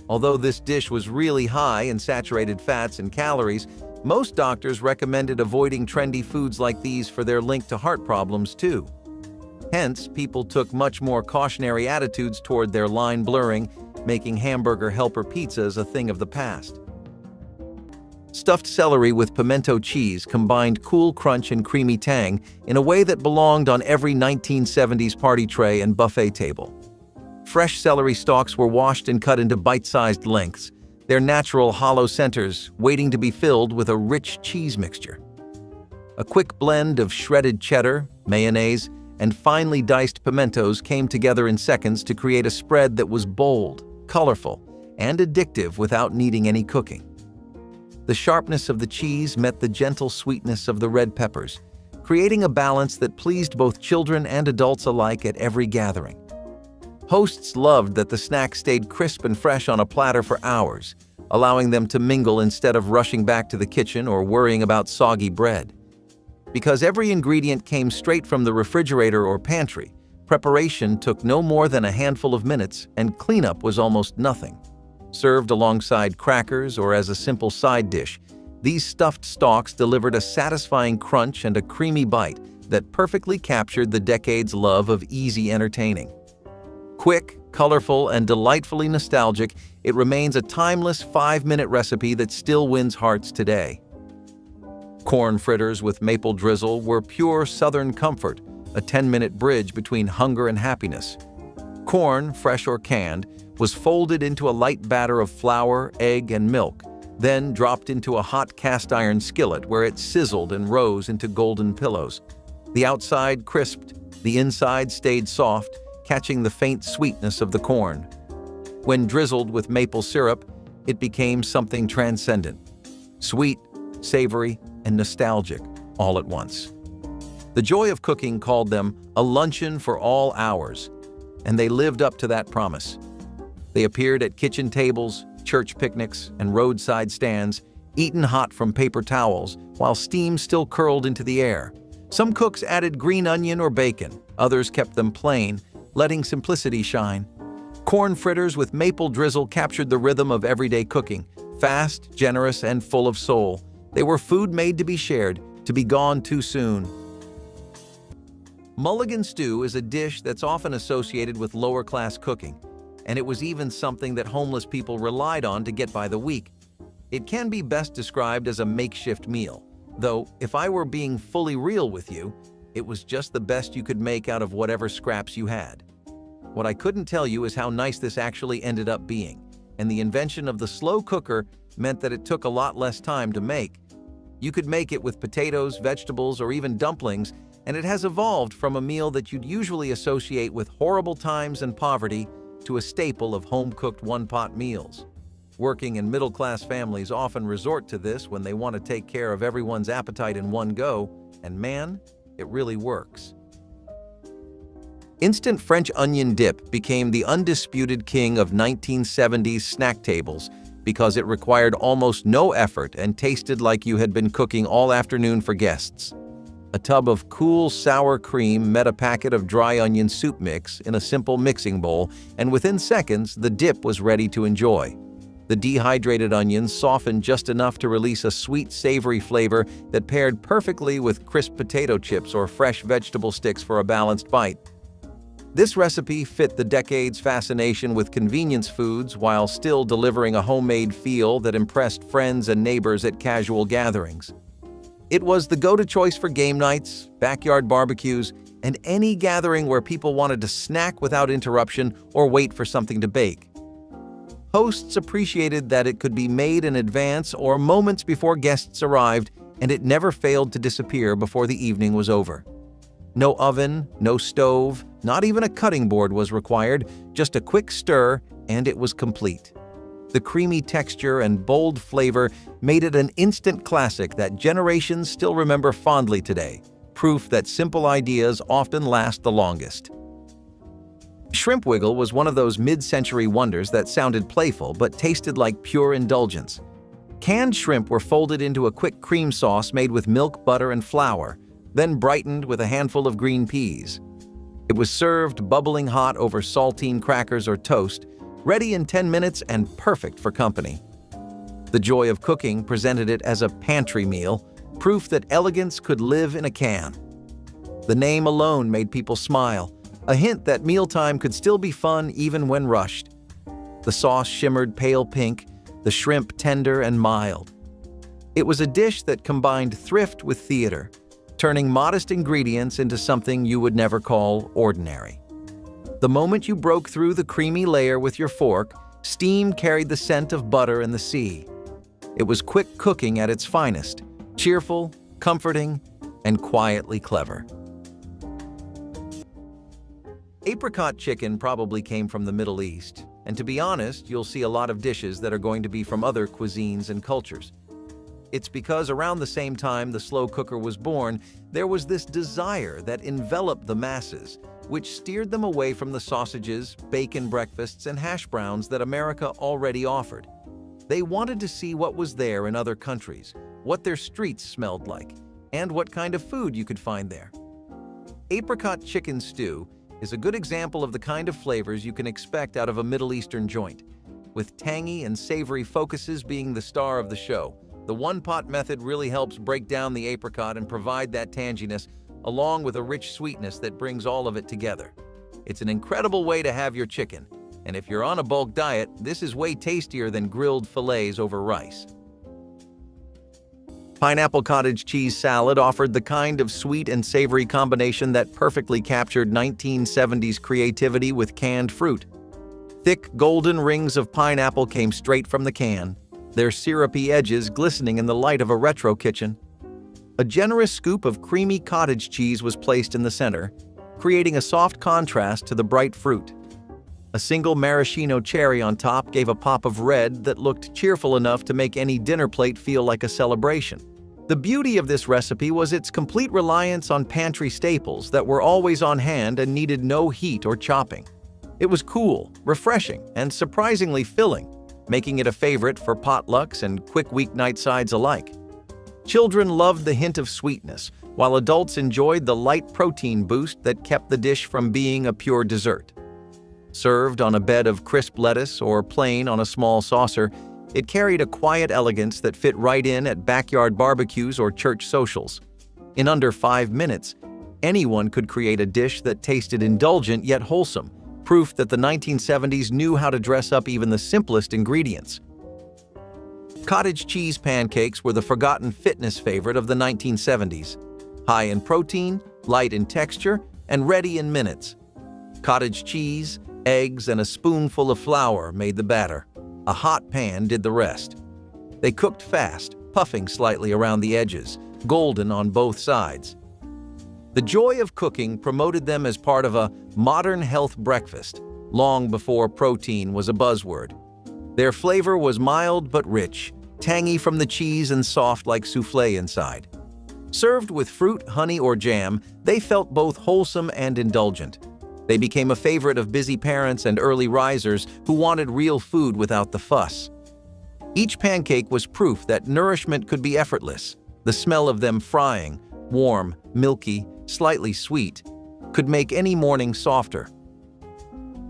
Although this dish was really high in saturated fats and calories, most doctors recommended avoiding trendy foods like these for their link to heart problems too. Hence, people took much more cautionary attitudes toward their line blurring, making hamburger helper pizzas a thing of the past. Stuffed celery with pimento cheese combined cool crunch and creamy tang in a way that belonged on every 1970s party tray and buffet table. Fresh celery stalks were washed and cut into bite-sized lengths, their natural hollow centers waiting to be filled with a rich cheese mixture. A quick blend of shredded cheddar, mayonnaise, and finely diced pimentos came together in seconds to create a spread that was bold, colorful, and addictive without needing any cooking. The sharpness of the cheese met the gentle sweetness of the red peppers, creating a balance that pleased both children and adults alike at every gathering. Hosts loved that the snack stayed crisp and fresh on a platter for hours, allowing them to mingle instead of rushing back to the kitchen or worrying about soggy bread. Because every ingredient came straight from the refrigerator or pantry, preparation took no more than a handful of minutes and cleanup was almost nothing. Served alongside crackers or as a simple side dish, these stuffed stalks delivered a satisfying crunch and a creamy bite that perfectly captured the decade's love of easy entertaining. Quick, colorful, and delightfully nostalgic, it remains a timeless 5-minute recipe that still wins hearts today. Corn fritters with maple drizzle were pure Southern comfort, a 10-minute bridge between hunger and happiness. Corn, fresh or canned, was folded into a light batter of flour, egg, and milk, then dropped into a hot cast-iron skillet where it sizzled and rose into golden pillows. The outside crisped, the inside stayed soft, catching the faint sweetness of the corn. When drizzled with maple syrup, it became something transcendent. Sweet, savory, and nostalgic all at once. The Joy of Cooking called them a luncheon for all hours, and they lived up to that promise. They appeared at kitchen tables, church picnics, and roadside stands, eaten hot from paper towels while steam still curled into the air. Some cooks added green onion or bacon, others kept them plain, letting simplicity shine. Corn fritters with maple drizzle captured the rhythm of everyday cooking, fast, generous, and full of soul. They were food made to be shared, to be gone too soon. Mulligan stew is a dish that's often associated with lower-class cooking, and it was even something that homeless people relied on to get by the week. It can be best described as a makeshift meal, though if I were being fully real with you, it was just the best you could make out of whatever scraps you had. What I couldn't tell you is how nice this actually ended up being, and the invention of the slow cooker meant that it took a lot less time to make. You could make it with potatoes, vegetables, or even dumplings, and it has evolved from a meal that you'd usually associate with horrible times and poverty to a staple of home-cooked one-pot meals. Working and middle-class families often resort to this when they want to take care of everyone's appetite in one go, and man, it really works. Instant French onion dip became the undisputed king of 1970s snack tables because it required almost no effort and tasted like you had been cooking all afternoon for guests. A tub of cool sour cream met a packet of dry onion soup mix in a simple mixing bowl, and within seconds, the dip was ready to enjoy. The dehydrated onions softened just enough to release a sweet, savory flavor that paired perfectly with crisp potato chips or fresh vegetable sticks for a balanced bite. This recipe fit the decade's fascination with convenience foods while still delivering a homemade feel that impressed friends and neighbors at casual gatherings. It was the go-to choice for game nights, backyard barbecues, and any gathering where people wanted to snack without interruption or wait for something to bake. Hosts appreciated that it could be made in advance or moments before guests arrived, and it never failed to disappear before the evening was over. No oven, no stove, not even a cutting board was required, just a quick stir, and it was complete. The creamy texture and bold flavor made it an instant classic that generations still remember fondly today, proof that simple ideas often last the longest. Shrimp Wiggle was one of those mid-century wonders that sounded playful but tasted like pure indulgence. Canned shrimp were folded into a quick cream sauce made with milk, butter, and flour, then brightened with a handful of green peas. It was served bubbling hot over saltine crackers or toast, ready in 10 minutes and perfect for company. The joy of cooking presented it as a pantry meal, proof that elegance could live in a can. The name alone made people smile, a hint that mealtime could still be fun even when rushed. The sauce shimmered pale pink, the shrimp tender and mild. It was a dish that combined thrift with theater, turning modest ingredients into something you would never call ordinary. The moment you broke through the creamy layer with your fork, steam carried the scent of butter and the sea. It was quick cooking at its finest, cheerful, comforting, and quietly clever. Apricot chicken probably came from the Middle East, and to be honest, you'll see a lot of dishes that are going to be from other cuisines and cultures. It's because around the same time the slow cooker was born, there was this desire that enveloped the masses, which steered them away from the sausages, bacon breakfasts, and hash browns that America already offered. They wanted to see what was there in other countries, what their streets smelled like, and what kind of food you could find there. Apricot chicken stew is a good example of the kind of flavors you can expect out of a Middle Eastern joint, with tangy and savory focuses being the star of the show. The one-pot method really helps break down the apricot and provide that tanginess, along with a rich sweetness that brings all of it together. It's an incredible way to have your chicken, and if you're on a bulk diet, this is way tastier than grilled fillets over rice. Pineapple cottage cheese salad offered the kind of sweet and savory combination that perfectly captured 1970s creativity with canned fruit. Thick, golden rings of pineapple came straight from the can, their syrupy edges glistening in the light of a retro kitchen. A generous scoop of creamy cottage cheese was placed in the center, creating a soft contrast to the bright fruit. A single maraschino cherry on top gave a pop of red that looked cheerful enough to make any dinner plate feel like a celebration. The beauty of this recipe was its complete reliance on pantry staples that were always on hand and needed no heat or chopping. It was cool, refreshing, and surprisingly filling, making it a favorite for potlucks and quick weeknight sides alike. Children loved the hint of sweetness, while adults enjoyed the light protein boost that kept the dish from being a pure dessert. Served on a bed of crisp lettuce or plain on a small saucer, it carried a quiet elegance that fit right in at backyard barbecues or church socials. In under 5 minutes, anyone could create a dish that tasted indulgent yet wholesome, proof that the 1970s knew how to dress up even the simplest ingredients. Cottage cheese pancakes were the forgotten fitness favorite of the 1970s. High in protein, light in texture, and ready in minutes. Cottage cheese, eggs, and a spoonful of flour made the batter. A hot pan did the rest. They cooked fast, puffing slightly around the edges, golden on both sides. The joy of cooking promoted them as part of a modern health breakfast, long before protein was a buzzword. Their flavor was mild but rich, tangy from the cheese and soft like soufflé inside. Served with fruit, honey, or jam, they felt both wholesome and indulgent. They became a favorite of busy parents and early risers who wanted real food without the fuss. Each pancake was proof that nourishment could be effortless. The smell of them frying, warm, milky, slightly sweet, could make any morning softer.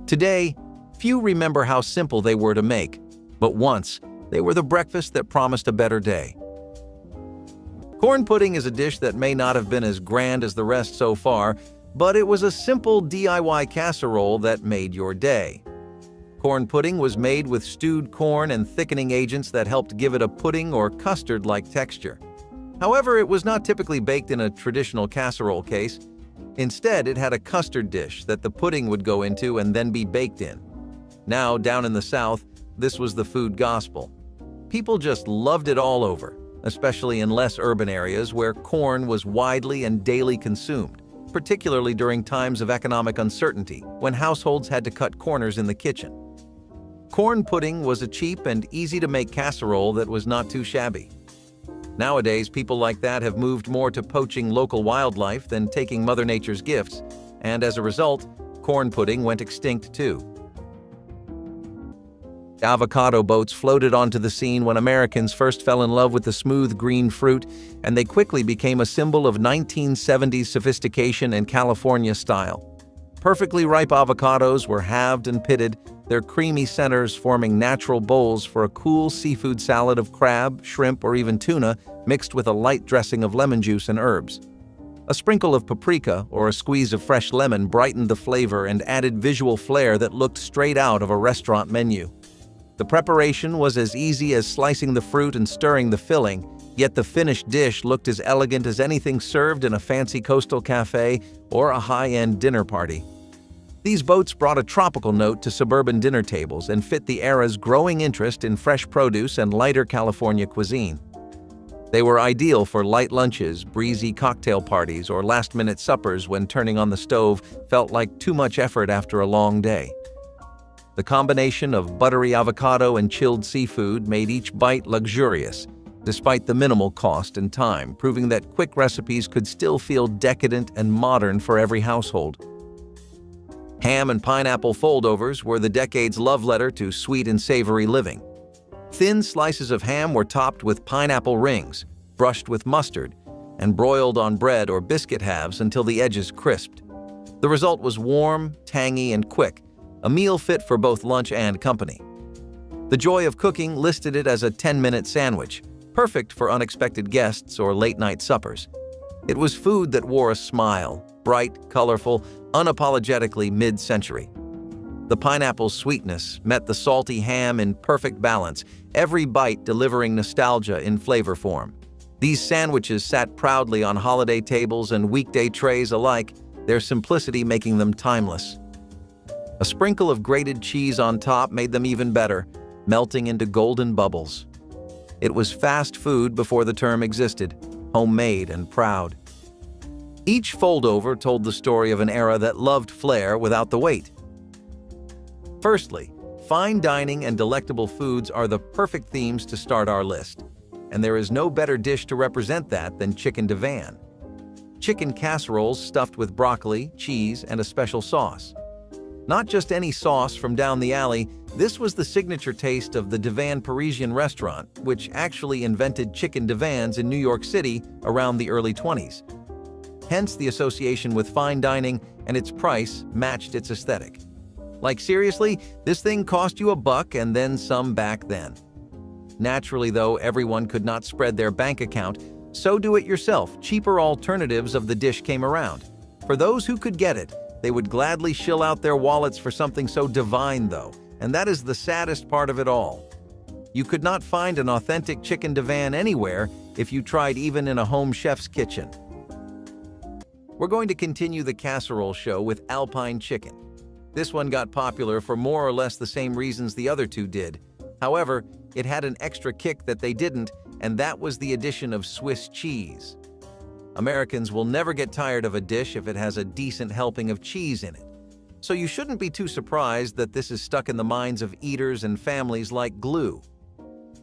Today, few remember how simple they were to make, but once, they were the breakfast that promised a better day. Corn pudding is a dish that may not have been as grand as the rest so far, but it was a simple DIY casserole that made your day. Corn pudding was made with stewed corn and thickening agents that helped give it a pudding or custard-like texture. However, it was not typically baked in a traditional casserole case. Instead, it had a custard dish that the pudding would go into and then be baked in. Now, down in the South, this was the food gospel. People just loved it all over, especially in less urban areas where corn was widely and daily consumed, particularly during times of economic uncertainty when households had to cut corners in the kitchen. Corn pudding was a cheap and easy-to-make casserole that was not too shabby. Nowadays, people like that have moved more to poaching local wildlife than taking Mother Nature's gifts, and as a result, corn pudding went extinct too. Avocado boats floated onto the scene when Americans first fell in love with the smooth green fruit, and they quickly became a symbol of 1970s sophistication and California style. Perfectly ripe avocados were halved and pitted, their creamy centers forming natural bowls for a cool seafood salad of crab, shrimp, or even tuna, mixed with a light dressing of lemon juice and herbs. A sprinkle of paprika or a squeeze of fresh lemon brightened the flavor and added visual flair that looked straight out of a restaurant menu. The preparation was as easy as slicing the fruit and stirring the filling, yet the finished dish looked as elegant as anything served in a fancy coastal cafe or a high-end dinner party. These boats brought a tropical note to suburban dinner tables and fit the era's growing interest in fresh produce and lighter California cuisine. They were ideal for light lunches, breezy cocktail parties, or last-minute suppers when turning on the stove felt like too much effort after a long day. The combination of buttery avocado and chilled seafood made each bite luxurious, despite the minimal cost and time, proving that quick recipes could still feel decadent and modern for every household. Ham and pineapple foldovers were the decade's love letter to sweet and savory living. Thin slices of ham were topped with pineapple rings, brushed with mustard, and broiled on bread or biscuit halves until the edges crisped. The result was warm, tangy, and quick, a meal fit for both lunch and company. The Joy of Cooking listed it as a 10-minute sandwich, perfect for unexpected guests or late-night suppers. It was food that wore a smile, bright, colorful, unapologetically mid-century. The pineapple's sweetness met the salty ham in perfect balance, every bite delivering nostalgia in flavor form. These sandwiches sat proudly on holiday tables and weekday trays alike, their simplicity making them timeless. A sprinkle of grated cheese on top made them even better, melting into golden bubbles. It was fast food before the term existed, homemade and proud. Each foldover told the story of an era that loved flair without the weight. Firstly, fine dining and delectable foods are the perfect themes to start our list, and there is no better dish to represent that than chicken divan. Chicken casseroles stuffed with broccoli, cheese, and a special sauce. Not just any sauce from down the alley, this was the signature taste of the Divan Parisian restaurant, which actually invented chicken divans in New York City around the early 20s. Hence the association with fine dining, and its price matched its aesthetic. Like seriously, this thing cost you $1 and then some back then. Naturally though, everyone could not spread their bank account, so do it yourself. Cheaper alternatives of the dish came around. For those who could get it, they would gladly shill out their wallets for something so divine though, and that is the saddest part of it all. You could not find an authentic chicken divan anywhere if you tried even in a home chef's kitchen. We're going to continue the casserole show with Alpine chicken. This one got popular for more or less the same reasons the other two did. However, it had an extra kick that they didn't, and that was the addition of Swiss cheese. Americans will never get tired of a dish if it has a decent helping of cheese in it. So you shouldn't be too surprised that this is stuck in the minds of eaters and families like glue.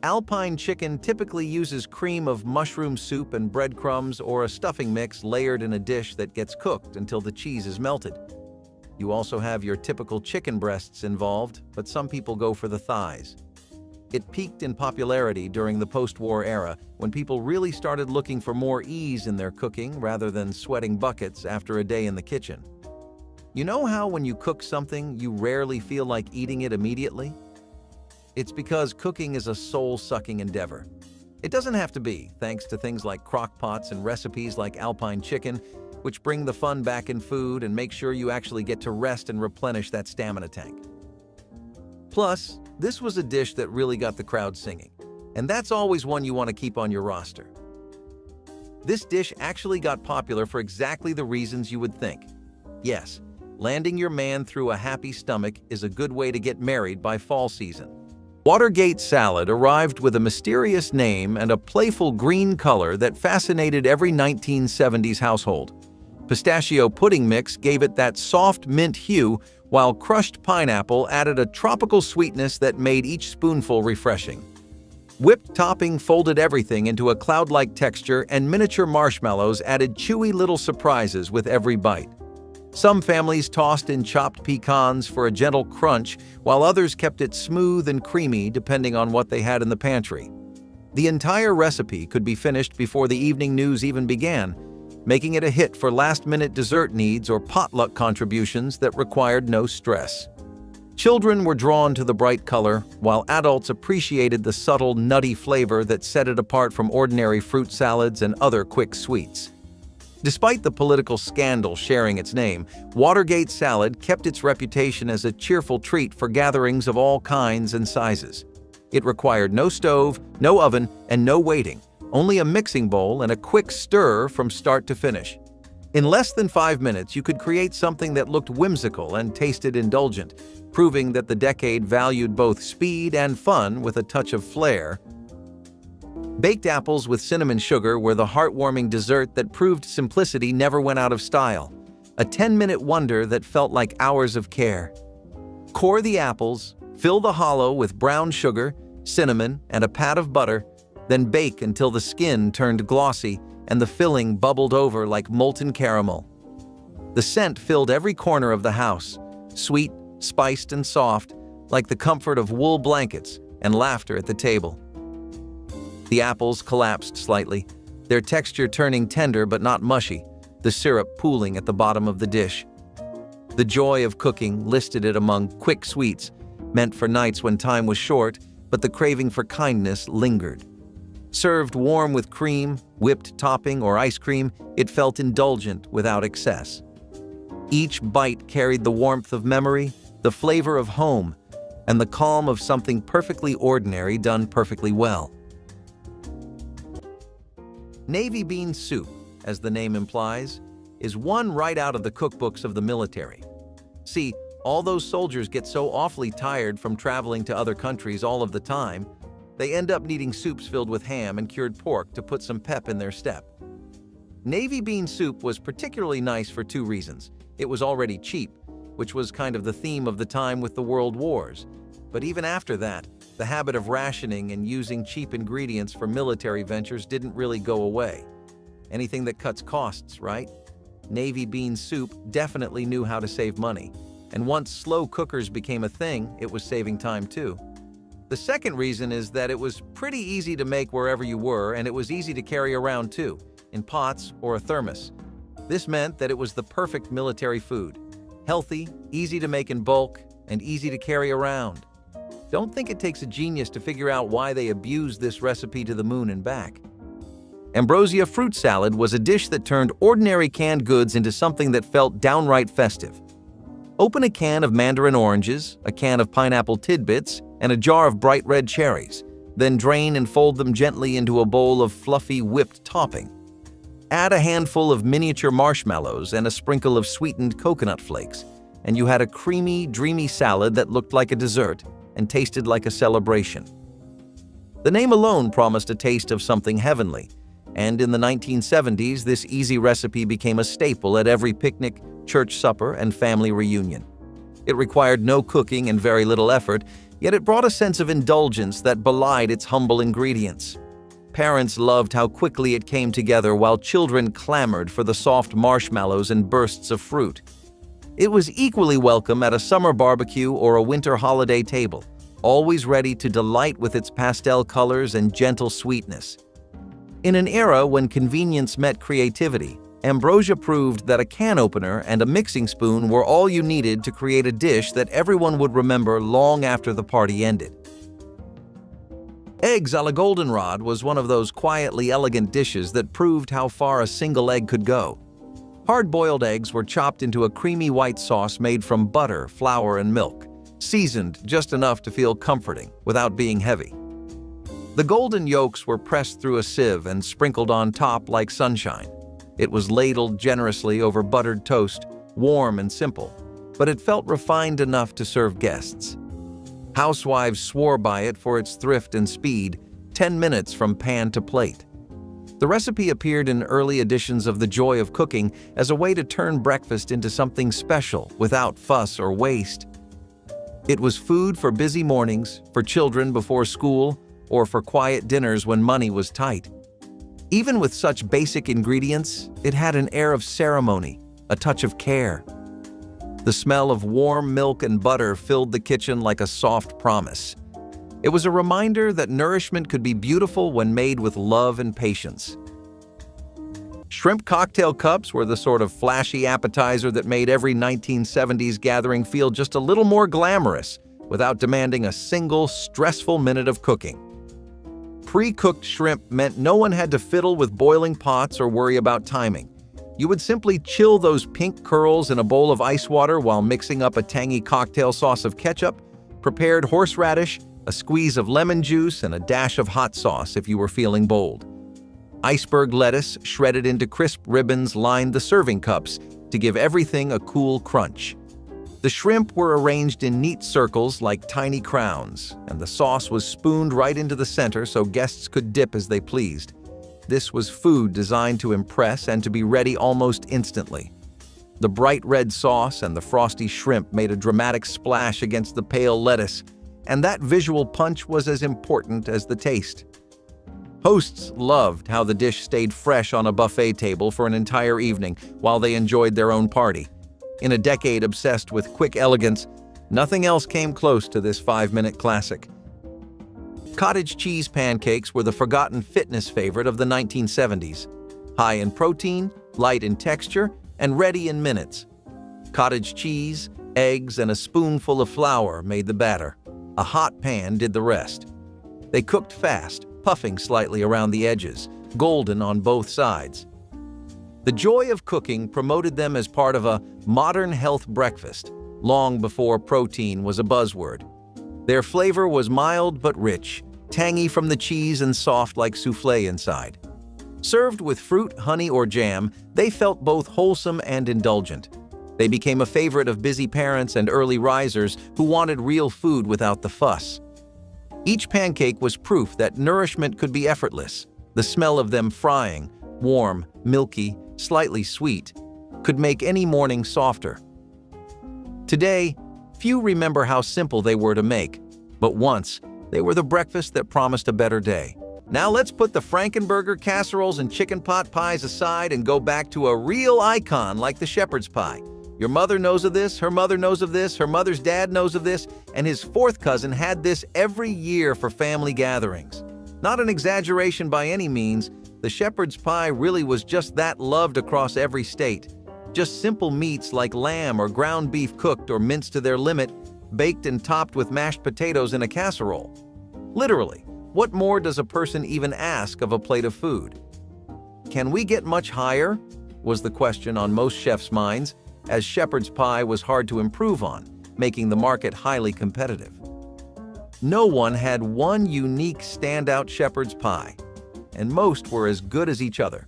Alpine chicken typically uses cream of mushroom soup and breadcrumbs or a stuffing mix layered in a dish that gets cooked until the cheese is melted. You also have your typical chicken breasts involved, but some people go for the thighs. It peaked in popularity during the post-war era when people really started looking for more ease in their cooking rather than sweating buckets after a day in the kitchen. You know how when you cook something, you rarely feel like eating it immediately? It's because cooking is a soul-sucking endeavor. It doesn't have to be, thanks to things like crock pots and recipes like Alpine chicken, which bring the fun back in food and make sure you actually get to rest and replenish that stamina tank. Plus, this was a dish that really got the crowd singing, and that's always one you want to keep on your roster. This dish actually got popular for exactly the reasons you would think. Yes, landing your man through a happy stomach is a good way to get married by fall season. Watergate salad arrived with a mysterious name and a playful green color that fascinated every 1970s household. Pistachio pudding mix gave it that soft mint hue, while crushed pineapple added a tropical sweetness that made each spoonful refreshing. Whipped topping folded everything into a cloud-like texture, and miniature marshmallows added chewy little surprises with every bite. Some families tossed in chopped pecans for a gentle crunch, while others kept it smooth and creamy depending on what they had in the pantry. The entire recipe could be finished before the evening news even began, making it a hit for last-minute dessert needs or potluck contributions that required no stress. Children were drawn to the bright color, while adults appreciated the subtle, nutty flavor that set it apart from ordinary fruit salads and other quick sweets. Despite the political scandal sharing its name, Watergate salad kept its reputation as a cheerful treat for gatherings of all kinds and sizes. It required no stove, no oven, and no waiting, only a mixing bowl and a quick stir from start to finish. In less than 5 minutes, you could create something that looked whimsical and tasted indulgent, proving that the decade valued both speed and fun with a touch of flair. Baked apples with cinnamon sugar were the heartwarming dessert that proved simplicity never went out of style, a 10-minute wonder that felt like hours of care. Core the apples, fill the hollow with brown sugar, cinnamon, and a pat of butter, then bake until the skin turned glossy and the filling bubbled over like molten caramel. The scent filled every corner of the house, sweet, spiced, and soft, like the comfort of wool blankets and laughter at the table. The apples collapsed slightly, their texture turning tender but not mushy, the syrup pooling at the bottom of the dish. The joy of cooking listed it among quick sweets, meant for nights when time was short, but the craving for kindness lingered. Served warm with cream, whipped topping, or ice cream, it felt indulgent without excess. Each bite carried the warmth of memory, the flavor of home, and the calm of something perfectly ordinary done perfectly well. Navy bean soup, as the name implies, is one right out of the cookbooks of the military. See, all those soldiers get so awfully tired from traveling to other countries all of the time, they end up needing soups filled with ham and cured pork to put some pep in their step. Navy bean soup was particularly nice for 2 reasons. It was already cheap, which was kind of the theme of the time with the World Wars. But even after that, the habit of rationing and using cheap ingredients for military ventures didn't really go away. Anything that cuts costs, right? Navy bean soup definitely knew how to save money. And once slow cookers became a thing, it was saving time too. The second reason is that it was pretty easy to make wherever you were, and it was easy to carry around too, in pots or a thermos. This meant that it was the perfect military food. Healthy, easy to make in bulk, and easy to carry around. Don't think it takes a genius to figure out why they abused this recipe to the moon and back. Ambrosia fruit salad was a dish that turned ordinary canned goods into something that felt downright festive. Open a can of mandarin oranges, a can of pineapple tidbits, and a jar of bright red cherries. Then drain and fold them gently into a bowl of fluffy whipped topping. Add a handful of miniature marshmallows and a sprinkle of sweetened coconut flakes, and you had a creamy, dreamy salad that looked like a dessert and tasted like a celebration. The name alone promised a taste of something heavenly, and in the 1970s, this easy recipe became a staple at every picnic, church supper, and family reunion. It required no cooking and very little effort, yet it brought a sense of indulgence that belied its humble ingredients. Parents loved how quickly it came together while children clamored for the soft marshmallows and bursts of fruit. It was equally welcome at a summer barbecue or a winter holiday table, always ready to delight with its pastel colors and gentle sweetness. In an era when convenience met creativity, Ambrosia proved that a can opener and a mixing spoon were all you needed to create a dish that everyone would remember long after the party ended. Eggs a la goldenrod was one of those quietly elegant dishes that proved how far a single egg could go. Hard-boiled eggs were chopped into a creamy white sauce made from butter, flour, and milk, seasoned just enough to feel comforting without being heavy. The golden yolks were pressed through a sieve and sprinkled on top like sunshine. It was ladled generously over buttered toast, warm and simple, but it felt refined enough to serve guests. Housewives swore by it for its thrift and speed, 10 minutes from pan to plate. The recipe appeared in early editions of The Joy of Cooking as a way to turn breakfast into something special without fuss or waste. It was food for busy mornings, for children before school, or for quiet dinners when money was tight. Even with such basic ingredients, it had an air of ceremony, a touch of care. The smell of warm milk and butter filled the kitchen like a soft promise. It was a reminder that nourishment could be beautiful when made with love and patience. Shrimp cocktail cups were the sort of flashy appetizer that made every 1970s gathering feel just a little more glamorous without demanding a single stressful minute of cooking. Pre-cooked shrimp meant no one had to fiddle with boiling pots or worry about timing. You would simply chill those pink curls in a bowl of ice water while mixing up a tangy cocktail sauce of ketchup, prepared horseradish, a squeeze of lemon juice, and a dash of hot sauce if you were feeling bold. Iceberg lettuce, shredded into crisp ribbons, lined the serving cups to give everything a cool crunch. The shrimp were arranged in neat circles like tiny crowns, and the sauce was spooned right into the center so guests could dip as they pleased. This was food designed to impress and to be ready almost instantly. The bright red sauce and the frosty shrimp made a dramatic splash against the pale lettuce, and that visual punch was as important as the taste. Hosts loved how the dish stayed fresh on a buffet table for an entire evening while they enjoyed their own party. In a decade obsessed with quick elegance, nothing else came close to this 5-minute classic. Cottage cheese pancakes were the forgotten fitness favorite of the 1970s. High in protein, light in texture, and ready in minutes. Cottage cheese, eggs, and a spoonful of flour made the batter. A hot pan did the rest. They cooked fast, puffing slightly around the edges, golden on both sides. The joy of cooking promoted them as part of a modern health breakfast, long before protein was a buzzword. Their flavor was mild but rich, tangy from the cheese and soft like soufflé inside. Served with fruit, honey, or jam, they felt both wholesome and indulgent. They became a favorite of busy parents and early risers who wanted real food without the fuss. Each pancake was proof that nourishment could be effortless. The smell of them frying, warm, milky, slightly sweet, could make any morning softer. Today, few remember how simple they were to make, but once, they were the breakfast that promised a better day. Now let's put the Frankenburger casseroles and chicken pot pies aside and go back to a real icon like the shepherd's pie. Your mother knows of this, her mother knows of this, her mother's dad knows of this, and his fourth cousin had this every year for family gatherings. Not an exaggeration by any means, the shepherd's pie really was just that loved across every state. Just simple meats like lamb or ground beef cooked or minced to their limit, baked and topped with mashed potatoes in a casserole. Literally, what more does a person even ask of a plate of food? Can we get much higher? Was the question on most chefs' minds, as shepherd's pie was hard to improve on, making the market highly competitive. No one had one unique standout shepherd's pie, and most were as good as each other.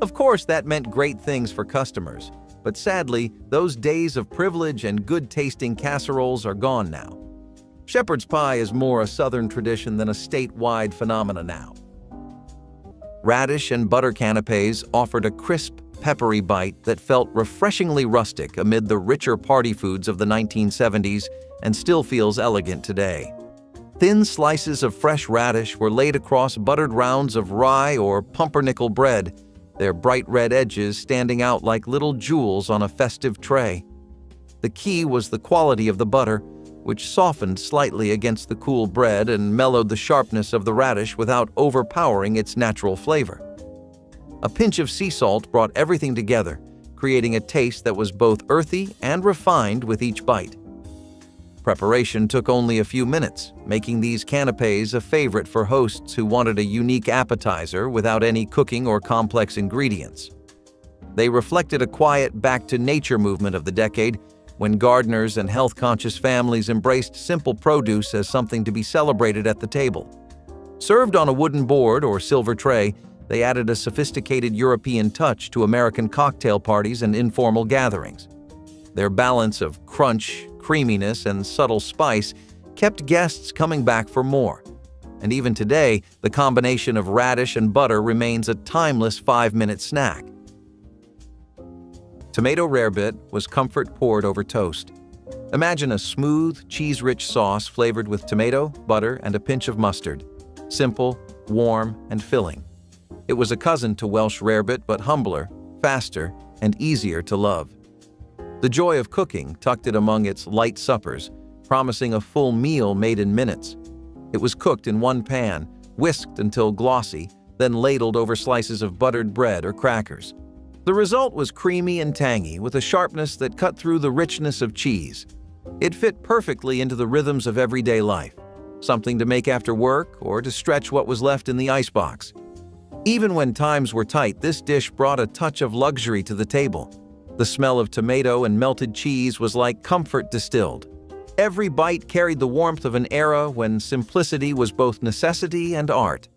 Of course, that meant great things for customers, but sadly, those days of privilege and good-tasting casseroles are gone now. Shepherd's pie is more a Southern tradition than a statewide phenomena now. Radish and butter canapés offered a crisp, peppery bite that felt refreshingly rustic amid the richer party foods of the 1970s and still feels elegant today. Thin slices of fresh radish were laid across buttered rounds of rye or pumpernickel bread, their bright red edges standing out like little jewels on a festive tray. The key was the quality of the butter, which softened slightly against the cool bread and mellowed the sharpness of the radish without overpowering its natural flavor. A pinch of sea salt brought everything together, creating a taste that was both earthy and refined with each bite. Preparation took only a few minutes, making these canapés a favorite for hosts who wanted a unique appetizer without any cooking or complex ingredients. They reflected a quiet back-to-nature movement of the decade, when gardeners and health-conscious families embraced simple produce as something to be celebrated at the table. Served on a wooden board or silver tray, they added a sophisticated European touch to American cocktail parties and informal gatherings. Their balance of crunch, creaminess, and subtle spice kept guests coming back for more. And even today, the combination of radish and butter remains a timeless 5-minute snack. Tomato rarebit was comfort poured over toast. Imagine a smooth, cheese-rich sauce flavored with tomato, butter, and a pinch of mustard. Simple, warm, and filling. It was a cousin to Welsh rarebit, but humbler, faster, and easier to love. The joy of cooking tucked it among its light suppers, promising a full meal made in minutes. It was cooked in one pan, whisked until glossy, then ladled over slices of buttered bread or crackers. The result was creamy and tangy, with a sharpness that cut through the richness of cheese. It fit perfectly into the rhythms of everyday life, something to make after work or to stretch what was left in the icebox. Even when times were tight, this dish brought a touch of luxury to the table. The smell of tomato and melted cheese was like comfort distilled. Every bite carried the warmth of an era when simplicity was both necessity and art.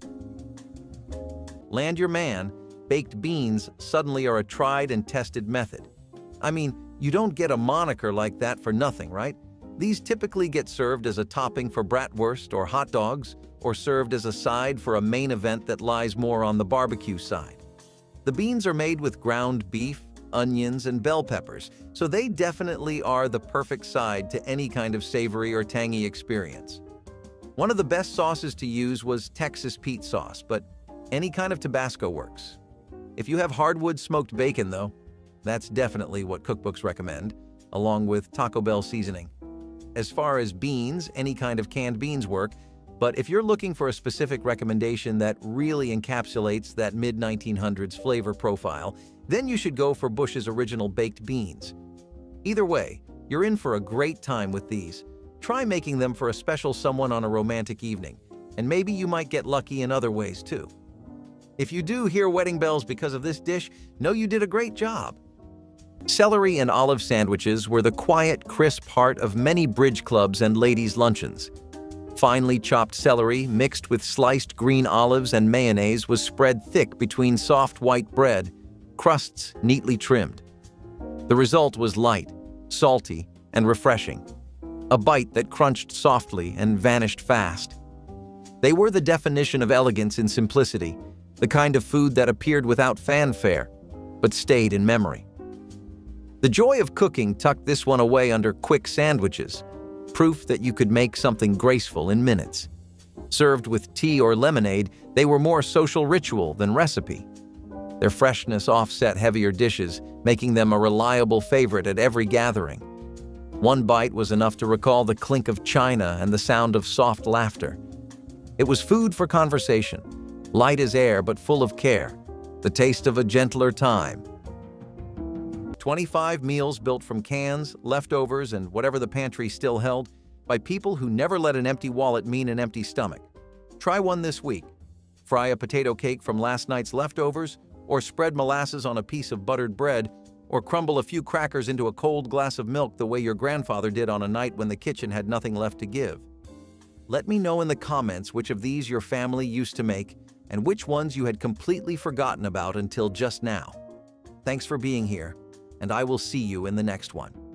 Land your man, baked beans suddenly are a tried and tested method. I mean, you don't get a moniker like that for nothing, right? These typically get served as a topping for bratwurst or hot dogs, or served as a side for a main event that lies more on the barbecue side. The beans are made with ground beef, onions, and bell peppers, so they definitely are the perfect side to any kind of savory or tangy experience. One of the best sauces to use was Texas Pete sauce, but any kind of Tabasco works. If you have hardwood smoked bacon, though, that's definitely what cookbooks recommend, along with Taco Bell seasoning. As far as beans, any kind of canned beans work, but if you're looking for a specific recommendation that really encapsulates that mid-1900s flavor profile, then you should go for Bush's original baked beans. Either way, you're in for a great time with these. Try making them for a special someone on a romantic evening, and maybe you might get lucky in other ways too. If you do hear wedding bells because of this dish, know you did a great job. Celery and olive sandwiches were the quiet, crisp heart of many bridge clubs and ladies' luncheons. Finely chopped celery mixed with sliced green olives and mayonnaise was spread thick between soft white bread, crusts neatly trimmed. The result was light, salty, and refreshing. A bite that crunched softly and vanished fast. They were the definition of elegance in simplicity, the kind of food that appeared without fanfare, but stayed in memory. The joy of cooking tucked this one away under quick sandwiches, proof that you could make something graceful in minutes. Served with tea or lemonade, they were more social ritual than recipe. Their freshness offset heavier dishes, making them a reliable favorite at every gathering. One bite was enough to recall the clink of china and the sound of soft laughter. It was food for conversation, light as air but full of care, the taste of a gentler time. 25 meals built from cans, leftovers, and whatever the pantry still held, by people who never let an empty wallet mean an empty stomach. Try one this week. Fry a potato cake from last night's leftovers, or spread molasses on a piece of buttered bread, or crumble a few crackers into a cold glass of milk the way your grandfather did on a night when the kitchen had nothing left to give. Let me know in the comments which of these your family used to make and which ones you had completely forgotten about until just now. Thanks for being here, and I will see you in the next one.